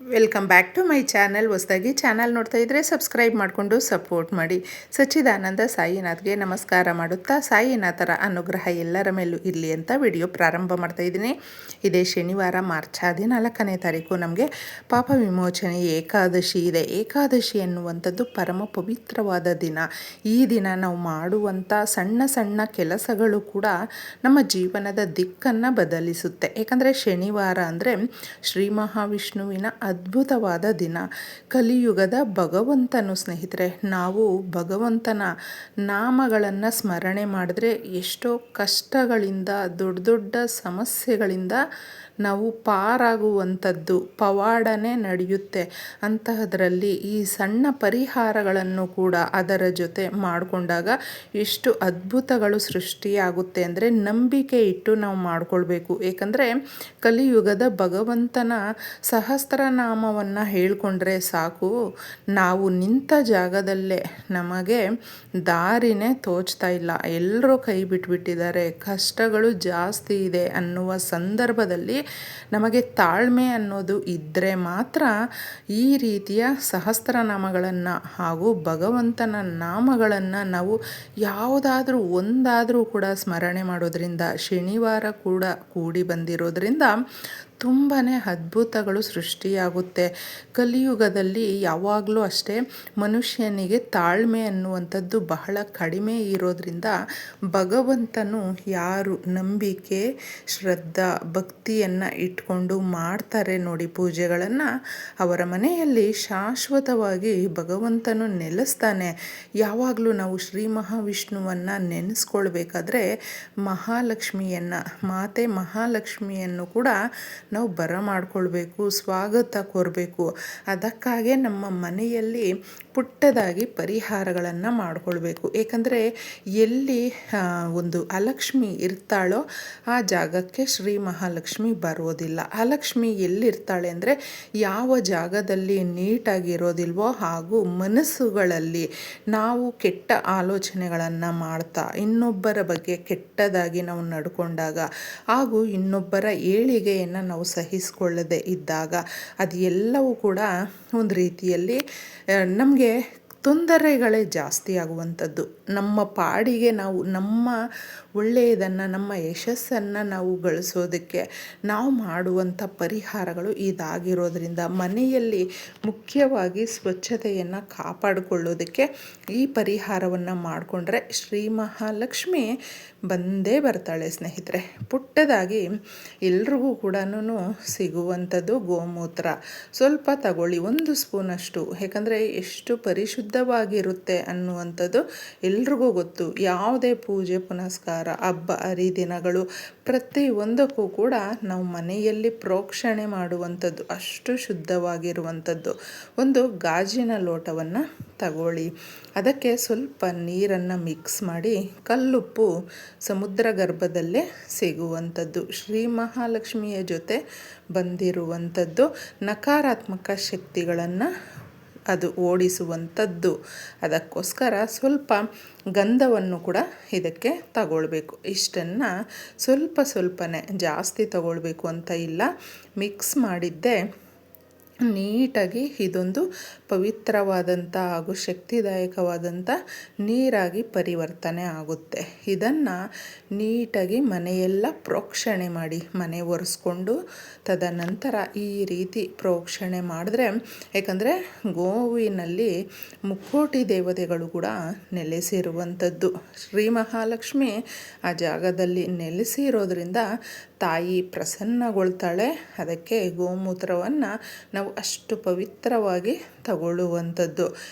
Welcome back to my channel. ಹೊಸದಾಗಿ channel ನೋಡ್ತಾ ಇದ್ದರೆ ಸಬ್ಸ್ಕ್ರೈಬ್ ಮಾಡಿಕೊಂಡು ಸಪೋರ್ಟ್ ಮಾಡಿ. ಸಚ್ಚಿದಾನಂದ ಸಾಯಿನಾಥ್ಗೆ ನಮಸ್ಕಾರ ಮಾಡುತ್ತಾ ಸಾಯಿನಾಥರ ಅನುಗ್ರಹ ಎಲ್ಲರ ಮೇಲೂ ಇರಲಿ ಅಂತ ವಿಡಿಯೋ ಪ್ರಾರಂಭ ಮಾಡ್ತಾ ಇದ್ದೀನಿ. ಇದೇ ಶನಿವಾರ ಮಾರ್ಚ್ 14ನೇ ತಾರೀಕು ನಮಗೆ ಪಾಪ ವಿಮೋಚನೆ ಏಕಾದಶಿ ಇದೆ. ಏಕಾದಶಿ ಎನ್ನುವಂಥದ್ದು ಪರಮ ಪವಿತ್ರವಾದ ದಿನ. ಈ ದಿನ ನಾವು ಮಾಡುವಂಥ ಸಣ್ಣ ಸಣ್ಣ ಕೆಲಸಗಳು ಕೂಡ ನಮ್ಮ ಜೀವನದ ದಿಕ್ಕನ್ನು ಬದಲಿಸುತ್ತೆ. ಏಕೆಂದರೆ ಶನಿವಾರ ಅಂದರೆ ಶ್ರೀ ಮಹಾವಿಷ್ಣುವಿನ ಅದ್ಭುತವಾದ ದಿನ. ಕಲಿಯುಗದ ಭಗವಂತನು ಸ್ನೇಹಿತರೆ, ನಾವು ಭಗವಂತನ ನಾಮಗಳನ್ನು ಸ್ಮರಣೆ ಮಾಡಿದ್ರೆ ಎಷ್ಟೋ ಕಷ್ಟಗಳಿಂದ ದೊಡ್ಡ ದೊಡ್ಡ ಸಮಸ್ಯೆಗಳಿಂದ ನಾವು ಪಾರಾಗುವಂಥದ್ದು ಪವಾಡನೇ ನಡೆಯುತ್ತೆ. ಅಂತಹದರಲ್ಲಿ ಈ ಸಣ್ಣ ಪರಿಹಾರಗಳನ್ನು ಕೂಡ ಅದರ ಜೊತೆ ಮಾಡಿಕೊಂಡಾಗ ಎಷ್ಟು ಅದ್ಭುತಗಳು ಸೃಷ್ಟಿಯಾಗುತ್ತೆ ಅಂದರೆ ನಂಬಿಕೆ ಇಟ್ಟು ನಾವು ಮಾಡಿಕೊಳ್ಬೇಕು. ಏಕೆಂದರೆ ಕಲಿಯುಗದ ಭಗವಂತನ ಸಹಸ್ರನಾಮವನ್ನು ಹೇಳಿಕೊಂಡ್ರೆ ಸಾಕು, ನಾವು ನಿಂತ ಜಾಗದಲ್ಲೇ ನಮಗೆ ದಾರಿನೇ ತೋಚ್ತಾ ಇಲ್ಲ, ಎಲ್ಲರೂ ಕೈ ಬಿಟ್ಬಿಟ್ಟಿದ್ದಾರೆ, ಕಷ್ಟಗಳು ಜಾಸ್ತಿ ಇದೆ ಅನ್ನುವ ಸಂದರ್ಭದಲ್ಲಿ ನಮಗೆ ತಾಳ್ಮೆ ಅನ್ನೋದು ಇದ್ದರೆ ಮಾತ್ರ ಈ ರೀತಿಯ ಸಹಸ್ರನಾಮಗಳನ್ನು ಹಾಗೂ ಭಗವಂತನ ನಾಮಗಳನ್ನು ನಾವು ಯಾವುದಾದ್ರೂ ಒಂದಾದರೂ ಕೂಡ ಸ್ಮರಣೆ ಮಾಡೋದ್ರಿಂದ, ಶನಿವಾರ ಕೂಡ ಕೂಡಿ ಬಂದಿರೋದ್ರಿಂದ ತುಂಬಾ ಅದ್ಭುತಗಳು ಸೃಷ್ಟಿಯಾಗುತ್ತೆ. ಕಲಿಯುಗದಲ್ಲಿ ಯಾವಾಗಲೂ ಅಷ್ಟೇ ಮನುಷ್ಯನಿಗೆ ತಾಳ್ಮೆ ಅನ್ನುವಂಥದ್ದು ಬಹಳ ಕಡಿಮೆ ಇರೋದ್ರಿಂದ ಭಗವಂತನು ಯಾರು ನಂಬಿಕೆ ಶ್ರದ್ಧಾ ಭಕ್ತಿಯನ್ನು ಇಟ್ಕೊಂಡು ಮಾಡ್ತಾರೆ ನೋಡಿ ಪೂಜೆಗಳನ್ನು, ಅವರ ಮನೆಯಲ್ಲಿ ಶಾಶ್ವತವಾಗಿ ಭಗವಂತನು ನೆಲೆಸ್ತಾನೆ. ಯಾವಾಗಲೂ ನಾವು ಶ್ರೀ ಮಹಾವಿಷ್ಣುವನ್ನು ನೆನೆಸ್ಕೊಳ್ಬೇಕಾದ್ರೆ ಮಹಾಲಕ್ಷ್ಮಿಯನ್ನು, ಮಾತೆ ಮಹಾಲಕ್ಷ್ಮಿಯನ್ನು ಕೂಡ ನಾವು ಬರಮಾಡ್ಕೊಳ್ಬೇಕು, ಸ್ವಾಗತ ಕೋರಬೇಕು. ಅದಕ್ಕಾಗೇ ನಮ್ಮ ಮನೆಯಲ್ಲಿ ಪುಟ್ಟದಾಗಿ ಪರಿಹಾರಗಳನ್ನು ಮಾಡಿಕೊಳ್ಬೇಕು. ಏಕೆಂದರೆ ಎಲ್ಲಿ ಒಂದು ಅಲಕ್ಷ್ಮಿ ಇರ್ತಾಳೋ ಆ ಜಾಗಕ್ಕೆ ಶ್ರೀ ಮಹಾಲಕ್ಷ್ಮಿ ಬರೋದಿಲ್ಲ. ಅಲಕ್ಷ್ಮಿ ಎಲ್ಲಿರ್ತಾಳೆ ಅಂದರೆ ಯಾವ ಜಾಗದಲ್ಲಿ ನೀಟಾಗಿರೋದಿಲ್ವೋ ಹಾಗೂ ಮನಸ್ಸುಗಳಲ್ಲಿ ನಾವು ಕೆಟ್ಟ ಆಲೋಚನೆಗಳನ್ನು ಮಾಡ್ತಾ ಇನ್ನೊಬ್ಬರ ಬಗ್ಗೆ ಕೆಟ್ಟದಾಗಿ ನಾವು ನಡ್ಕೊಂಡಾಗ ಹಾಗೂ ಇನ್ನೊಬ್ಬರ ಏಳಿಗೆಯನ್ನು ನಾವು ಸಹಿಸಿಕೊಳ್ಳದೆ ಇದ್ದಾಗ ಅದು ಎಲ್ಲವೂ ಕೂಡ ಒಂದು ರೀತಿಯಲ್ಲಿ ನಮಗೆ ತೊಂದರೆಗಳೇ ಜಾಸ್ತಿ ಆಗುವಂಥದ್ದು. ನಮ್ಮ ಪಾಡಿಗೆ ನಾವು ನಮ್ಮ ಒಳ್ಳೆಯದನ್ನು, ನಮ್ಮ ಯಶಸ್ಸನ್ನು ನಾವು ಗಳಿಸೋದಕ್ಕೆ ನಾವು ಮಾಡುವಂಥ ಪರಿಹಾರಗಳು ಇದಾಗಿರೋದ್ರಿಂದ ಮನೆಯಲ್ಲಿ ಮುಖ್ಯವಾಗಿ ಸ್ವಚ್ಛತೆಯನ್ನು ಕಾಪಾಡಿಕೊಳ್ಳೋದಕ್ಕೆ ಈ ಪರಿಹಾರವನ್ನು ಮಾಡಿಕೊಂಡ್ರೆ ಶ್ರೀ ಮಹಾಲಕ್ಷ್ಮಿ ಬಂದೇ ಬರ್ತಾಳೆ ಸ್ನೇಹಿತರೆ. ಪುಟ್ಟದಾಗಿ ಎಲ್ರಿಗೂ ಕೂಡ ಸಿಗುವಂಥದ್ದು ಗೋಮೂತ್ರ ಸ್ವಲ್ಪ ತಗೊಳ್ಳಿ, 1 ಸ್ಪೂನಷ್ಟು. ಯಾಕಂದರೆ ಎಷ್ಟು ಪರಿಶುದ್ಧವಾಗಿರುತ್ತೆ ಅನ್ನುವಂಥದ್ದು ಎಲ್ರಿಗೂ ಗೊತ್ತು. ಯಾವುದೇ ಪೂಜೆ ಪುನಸ್ಕಾರ, ಹಬ್ಬ ಹರಿದಿನಗಳು ಪ್ರತಿಯೊಂದಕ್ಕೂ ಕೂಡ ನಾವು ಮನೆಯಲ್ಲಿ ಪ್ರೋಕ್ಷಣೆ ಮಾಡುವಂಥದ್ದು ಅಷ್ಟು ಶುದ್ಧವಾಗಿರುವಂಥದ್ದು. ಒಂದು ಗಾಜಿನ ಲೋಟವನ್ನು ತಗೊಳ್ಳಿ, ಅದಕ್ಕೆ ಸ್ವಲ್ಪ ನೀರನ್ನು ಮಿಕ್ಸ್ ಮಾಡಿ, ಕಲ್ಲುಪ್ಪು ಸಮುದ್ರ ಗರ್ಭದಲ್ಲೇ ಸಿಗುವಂಥದ್ದು, ಶ್ರೀ ಮಹಾಲಕ್ಷ್ಮಿಯ ಜೊತೆ ಬಂದಿರುವಂಥದ್ದು, ನಕಾರಾತ್ಮಕ ಶಕ್ತಿಗಳನ್ನು ಅದು ಓಡಿಸುವಂಥದ್ದು. ಅದಕ್ಕೋಸ್ಕರ ಸ್ವಲ್ಪ ಗಂಧವನ್ನು ಕೂಡ ಇದಕ್ಕೆ ತಗೊಳ್ಬೇಕು. ಇಷ್ಟನ್ನು ಸ್ವಲ್ಪನೇ, ಜಾಸ್ತಿ ತಗೊಳ್ಬೇಕು ಅಂತ ಇಲ್ಲ. ಮಿಕ್ಸ್ ಮಾಡಿದ್ದೆ ನೀಟಾಗಿ ಇದೊಂದು ಪವಿತ್ರವಾದಂಥ ಹಾಗೂ ಶಕ್ತಿದಾಯಕವಾದಂಥ ನೀರಾಗಿ ಪರಿವರ್ತನೆ ಆಗುತ್ತೆ. ಇದನ್ನು ನೀಟಾಗಿ ಮನೆಯೆಲ್ಲ ಪ್ರೋಕ್ಷಣೆ ಮಾಡಿ, ಮನೆ ಒರೆಸ್ಕೊಂಡು ತದನಂತರ ಈ ರೀತಿ ಪ್ರೋಕ್ಷಣೆ ಮಾಡಿದ್ರೆ, ಯಾಕಂದರೆ ಗೋವಿನಲ್ಲಿ ಮುಕ್ಕೋಟಿ ದೇವತೆಗಳು ಕೂಡ ನೆಲೆಸಿರುವಂಥದ್ದು. ಶ್ರೀ ಮಹಾಲಕ್ಷ್ಮಿ ಆ ಜಾಗದಲ್ಲಿ ನೆಲೆಸಿರೋದ್ರಿಂದ ತಾಯಿ ಪ್ರಸನ್ನಗೊಳ್ತಾಳೆ. ಅದಕ್ಕೆ ಗೋಮೂತ್ರವನ್ನು ನಾವು ಅಷ್ಟು ಪವಿತ್ರವಾಗಿ ತಗೊಳ್ಳುವಂಥದ್ದು.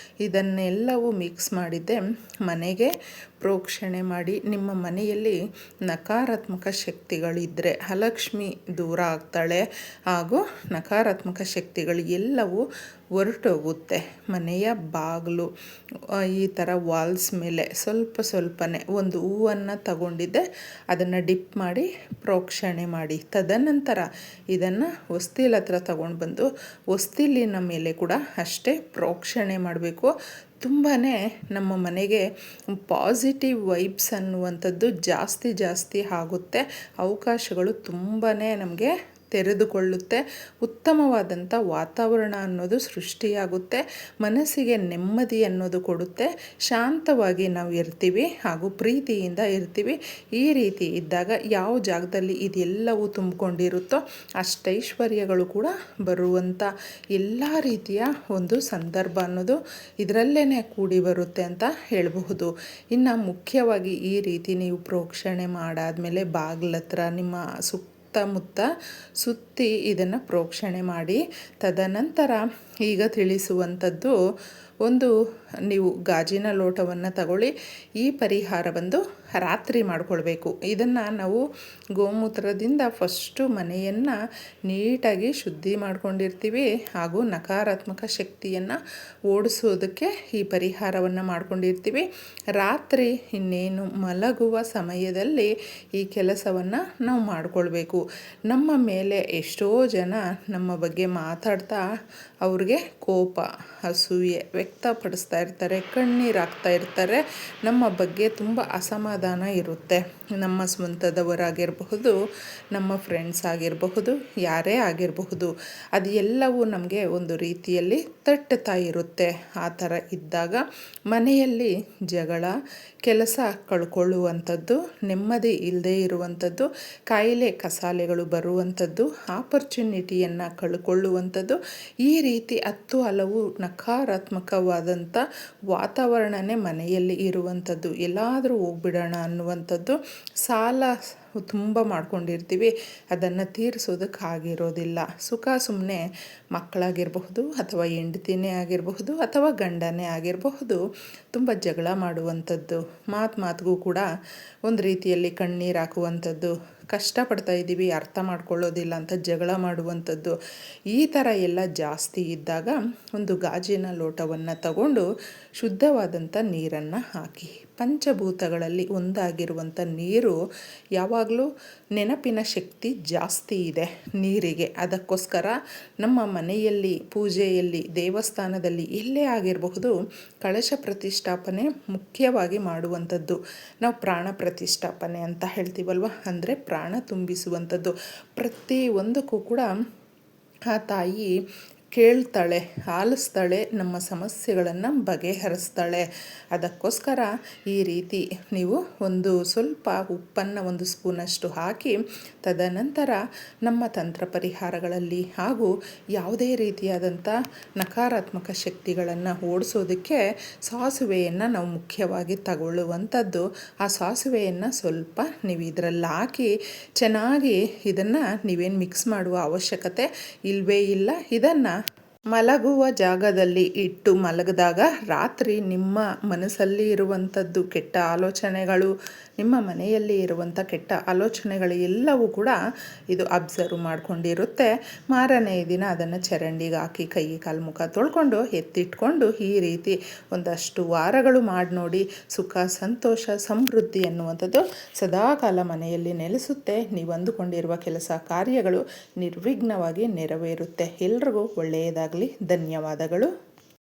ಇದನ್ನೆಲ್ಲವೂ ಮಿಕ್ಸ್ ಮಾಡಿದ್ದೆ ಮನೆಗೆ ಪ್ರೋಕ್ಷಣೆ ಮಾಡಿ. ನಿಮ್ಮ ಮನೆಯಲ್ಲಿ ನಕಾರಾತ್ಮಕ ಶಕ್ತಿಗಳಿದ್ದರೆ ಅಲಕ್ಷ್ಮಿ ದೂರ ಆಗ್ತಾಳೆ ಹಾಗೂ ನಕಾರಾತ್ಮಕ ಶಕ್ತಿಗಳು ಎಲ್ಲವೂ ಹೊರಟೋಗುತ್ತೆ. ಮನೆಯ ಬಾಗಿಲು ಈ ಥರ ವಾಲ್ಸ್ ಮೇಲೆ ಸ್ವಲ್ಪನೇ ಒಂದು ಹೂವನ್ನು ತಗೊಂಡಿದ್ದೆ, ಅದನ್ನು ಡಿಪ್ ಮಾಡಿ ಪ್ರೋಕ್ಷಣೆ ಮಾಡಿ. ತದನಂತರ ಇದನ್ನು ಹೊಸ್ತಿಲ ಹತ್ರ ತಗೊಂಡು ಬಂದು ಹೊಸ್ತಿಲಿನ ಮೇಲೆ ಕೂಡ ಅಷ್ಟೇ ಪ್ರೋಕ್ಷಣೆ ಮಾಡಬೇಕು. ತುಂಬಾ ನಮ್ಮ ಮನೆಗೆ ಪಾಸಿಟಿವ್ ವೈಬ್ಸ್ ಅನ್ನುವಂಥದ್ದು ಜಾಸ್ತಿ ಆಗುತ್ತೆ. ಅವಕಾಶಗಳು ತುಂಬಾ ನಮಗೆ ತೆರೆದುಕೊಳ್ಳುತ್ತೆ, ಉತ್ತಮವಾದಂಥ ವಾತಾವರಣ ಅನ್ನೋದು ಸೃಷ್ಟಿಯಾಗುತ್ತೆ, ಮನಸ್ಸಿಗೆ ನೆಮ್ಮದಿ ಅನ್ನೋದು ಕೊಡುತ್ತೆ, ಶಾಂತವಾಗಿ ನಾವು ಇರ್ತೀವಿ ಹಾಗೂ ಪ್ರೀತಿಯಿಂದ ಇರ್ತೀವಿ. ಈ ರೀತಿ ಇದ್ದಾಗ ಯಾವ ಜಾಗದಲ್ಲಿ ಇದೆಲ್ಲವೂ ತುಂಬಿಕೊಂಡಿರುತ್ತೋ ಅಷ್ಟೈಶ್ವರ್ಯಗಳು ಕೂಡ ಬರುವಂಥ ಎಲ್ಲ ರೀತಿಯ ಒಂದು ಸಂದರ್ಭ ಅನ್ನೋದು ಇದರಲ್ಲೇ ಕೂಡಿ ಬರುತ್ತೆ ಅಂತ ಹೇಳಬಹುದು. ಇನ್ನು ಮುಖ್ಯವಾಗಿ ಈ ರೀತಿ ನೀವು ಪ್ರೋಕ್ಷಣೆ ಮಾಡಾದಮೇಲೆ ಬಾಗಿಲತ್ರ ನಿಮ್ಮ ಸುತ್ತಮುತ್ತ ಸುತ್ತಿ ಇದನ್ನು ಪ್ರೋಕ್ಷಣೆ ಮಾಡಿ, ತದನಂತರ ಈಗ ತಿಳಿಸುವಂಥದ್ದು ಒಂದು ನೀವು ಗಾಜಿನ ಲೋಟವನ್ನು ತಗೊಳ್ಳಿ. ಈ ಪರಿಹಾರ ಬಂದು ರಾತ್ರಿ ಮಾಡಿಕೊಳ್ಬೇಕು. ಇದನ್ನು ನಾವು ಗೋಮೂತ್ರದಿಂದ ಫಸ್ಟು ಮನೆಯನ್ನು ನೀಟಾಗಿ ಶುದ್ಧಿ ಮಾಡ್ಕೊಂಡಿರ್ತೀವಿ ಹಾಗೂ ನಕಾರಾತ್ಮಕ ಶಕ್ತಿಯನ್ನು ಓಡಿಸೋದಕ್ಕೆ ಈ ಪರಿಹಾರವನ್ನು ಮಾಡ್ಕೊಂಡಿರ್ತೀವಿ. ರಾತ್ರಿ ಇನ್ನೇನು ಮಲಗುವ ಸಮಯದಲ್ಲಿ ಈ ಕೆಲಸವನ್ನು ನಾವು ಮಾಡಿಕೊಳ್ಬೇಕು. ನಮ್ಮ ಮೇಲೆ ಎಷ್ಟೋ ಜನ ನಮ್ಮ ಬಗ್ಗೆ ಮಾತಾಡ್ತಾ ಅವ್ರಿಗೆ ಕೋಪ, ಅಸೂಯೆ ವ್ಯಕ್ತಪಡಿಸ್ತಾ ಇರ್ತಾರೆ, ಕಣ್ಣೀರಾಗ್ತಾ ಇರ್ತಾರೆ. ನಮ್ಮ ಬಗ್ಗೆ ತುಂಬ ಅಸಮಾಧಾನ ಇರುತ್ತೆ. ನಮ್ಮ ಸ್ವಂತದವರಾಗಿರಬಹುದು, ನಮ್ಮ ಫ್ರೆಂಡ್ಸ್ ಆಗಿರಬಹುದು, ಯಾರೇ ಆಗಿರಬಹುದು, ಅದು ಎಲ್ಲವೂ ನಮಗೆ ಒಂದು ರೀತಿಯಲ್ಲಿ ತಟ್ಟುತ್ತಾ ಇರುತ್ತೆ. ಆ ಥರ ಇದ್ದಾಗ ಮನೆಯಲ್ಲಿ ಜಗಳ, ಕೆಲಸ ಕಳ್ಕೊಳ್ಳುವಂಥದ್ದು, ನೆಮ್ಮದಿ ಇಲ್ಲದೆ ಇರುವಂಥದ್ದು, ಕಾಯಿಲೆ ಕಸಾಲೆಗಳು ಬರುವಂಥದ್ದು, ಆಪರ್ಚುನಿಟಿಯನ್ನು ಕಳ್ಕೊಳ್ಳುವಂಥದ್ದು, ಈ ರೀತಿ ಹಲವು ನಕಾರಾತ್ಮಕವಾದಂಥ ವಾತಾವರಣನೇ ಮನೆಯಲ್ಲಿ ಇರುವಂಥದ್ದು. ಎಲ್ಲಾದರೂ ಹೋಗ್ಬಿಡೋಣ ಅನ್ನುವಂಥದ್ದು, ಸಾಲ ತುಂಬ ಮಾಡ್ಕೊಂಡಿರ್ತೀವಿ, ಅದನ್ನು ತೀರಿಸೋದಕ್ಕಾಗಿರೋದಿಲ್ಲ. ಸುಖ ಸುಮ್ಮನೆ ಮಕ್ಕಳಾಗಿರಬಹುದು ಅಥವಾ ಹೆಂಡತಿನೇ ಆಗಿರಬಹುದು ಅಥವಾ ಗಂಡನೇ ಆಗಿರಬಹುದು, ತುಂಬ ಜಗಳ ಮಾಡುವಂಥದ್ದು, ಮಾತಿಗೂ ಕೂಡ ಒಂದು ರೀತಿಯಲ್ಲಿ ಕಣ್ಣೀರು ಹಾಕುವಂಥದ್ದು, ಕಷ್ಟಪಡ್ತಾ ಇದ್ದೀವಿ ಅರ್ಥ ಮಾಡ್ಕೊಳ್ಳೋದಿಲ್ಲ ಅಂತ ಜಗಳ ಮಾಡುವಂಥದ್ದು, ಈ ಥರ ಎಲ್ಲ ಜಾಸ್ತಿ ಇದ್ದಾಗ ಒಂದು ಗಾಜಿನ ಲೋಟವನ್ನು ತಗೊಂಡು ಶುದ್ಧವಾದಂಥ ನೀರನ್ನು ಹಾಕಿ. ಪಂಚಭೂತಗಳಲ್ಲಿ ಒಂದಾಗಿರುವಂಥ ನೀರು ಯಾವಾಗಲೂ ನೆನಪಿನ ಶಕ್ತಿ ಜಾಸ್ತಿ ಇದೆ ನೀರಿಗೆ. ಅದಕ್ಕೋಸ್ಕರ ನಮ್ಮ ಮನೆಯಲ್ಲಿ, ಪೂಜೆಯಲ್ಲಿ, ದೇವಸ್ಥಾನದಲ್ಲಿ ಎಲ್ಲೇ ಆಗಿರಬಹುದು, ಕಳಶ ಪ್ರತಿಷ್ಠಾಪನೆ ಮುಖ್ಯವಾಗಿ ಮಾಡುವಂಥದ್ದು. ನಾವು ಪ್ರಾಣ ಪ್ರತಿಷ್ಠಾಪನೆ ಅಂತ ಹೇಳ್ತೀವಲ್ವ, ಅಂದರೆ ಪ್ರಾಣ ತುಂಬಿಸುವಂಥದ್ದು. ಪ್ರತಿಯೊಂದಕ್ಕೂ ಕೂಡ ಆ ತಾಯಿ ಕೇಳ್ತಾಳೆ, ಆಲಿಸ್ತಾಳೆ, ನಮ್ಮ ಸಮಸ್ಯೆಗಳನ್ನು ಬಗೆಹರಿಸ್ತಾಳೆ. ಅದಕ್ಕೋಸ್ಕರ ಈ ರೀತಿ ನೀವು ಒಂದು ಸ್ವಲ್ಪ ಉಪ್ಪನ್ನು 1 ಸ್ಪೂನಷ್ಟು ಹಾಕಿ, ತದನಂತರ ನಮ್ಮ ತಂತ್ರ ಪರಿಹಾರಗಳಲ್ಲಿ ಹಾಗೂ ಯಾವುದೇ ರೀತಿಯಾದಂಥ ನಕಾರಾತ್ಮಕ ಶಕ್ತಿಗಳನ್ನು ಓಡಿಸೋದಕ್ಕೆ ಸಾಸುವೆಯನ್ನು ನಾವು ಮುಖ್ಯವಾಗಿ ತಗೊಳ್ಳುವಂಥದ್ದು. ಆ ಸಾಸುವೆಯನ್ನು ಸ್ವಲ್ಪ ನೀವು ಇದರಲ್ಲಿ ಹಾಕಿ ಚೆನ್ನಾಗಿ ಇದನ್ನು ನೀವೇನು ಮಿಕ್ಸ್ ಮಾಡುವ ಅವಶ್ಯಕತೆ ಇಲ್ಲವೇ ಇಲ್ಲ. ಇದನ್ನು ಮಲಗುವ ಜಾಗದಲ್ಲಿ ಇಟ್ಟು ಮಲಗಿದಾಗ ರಾತ್ರಿ ನಿಮ್ಮ ಮನಸ್ಸಲ್ಲಿ ಇರುವಂಥದ್ದು ಕೆಟ್ಟ ಆಲೋಚನೆಗಳು, ನಿಮ್ಮ ಮನೆಯಲ್ಲಿ ಇರುವಂಥ ಕೆಟ್ಟ ಆಲೋಚನೆಗಳು ಎಲ್ಲವೂ ಕೂಡ ಇದು ಅಬ್ಸರ್ವ್ ಮಾಡಿಕೊಂಡಿರುತ್ತೆ. ಮಾರನೇ ದಿನ ಅದನ್ನು ಚರಂಡಿಗೆ ಹಾಕಿ ಕೈ ಕಾಲು ಮುಖ ತೊಳ್ಕೊಂಡು ಎತ್ತಿಟ್ಕೊಂಡು ಈ ರೀತಿ ಒಂದಷ್ಟು ವಾರಗಳು ಮಾಡಿ ನೋಡಿ. ಸುಖ, ಸಂತೋಷ, ಸಮೃದ್ಧಿ ಅನ್ನುವಂಥದ್ದು ಸದಾಕಾಲ ಮನೆಯಲ್ಲಿ ನೆಲೆಸುತ್ತೆ. ನೀವು ಅಂದುಕೊಂಡಿರುವ ಕೆಲಸ ಕಾರ್ಯಗಳು ನಿರ್ವಿಘ್ನವಾಗಿ ನೆರವೇರುತ್ತೆ. ಎಲ್ರಿಗೂ ಒಳ್ಳೆಯದಾಗಲಿ. ಧನ್ಯವಾದಗಳು.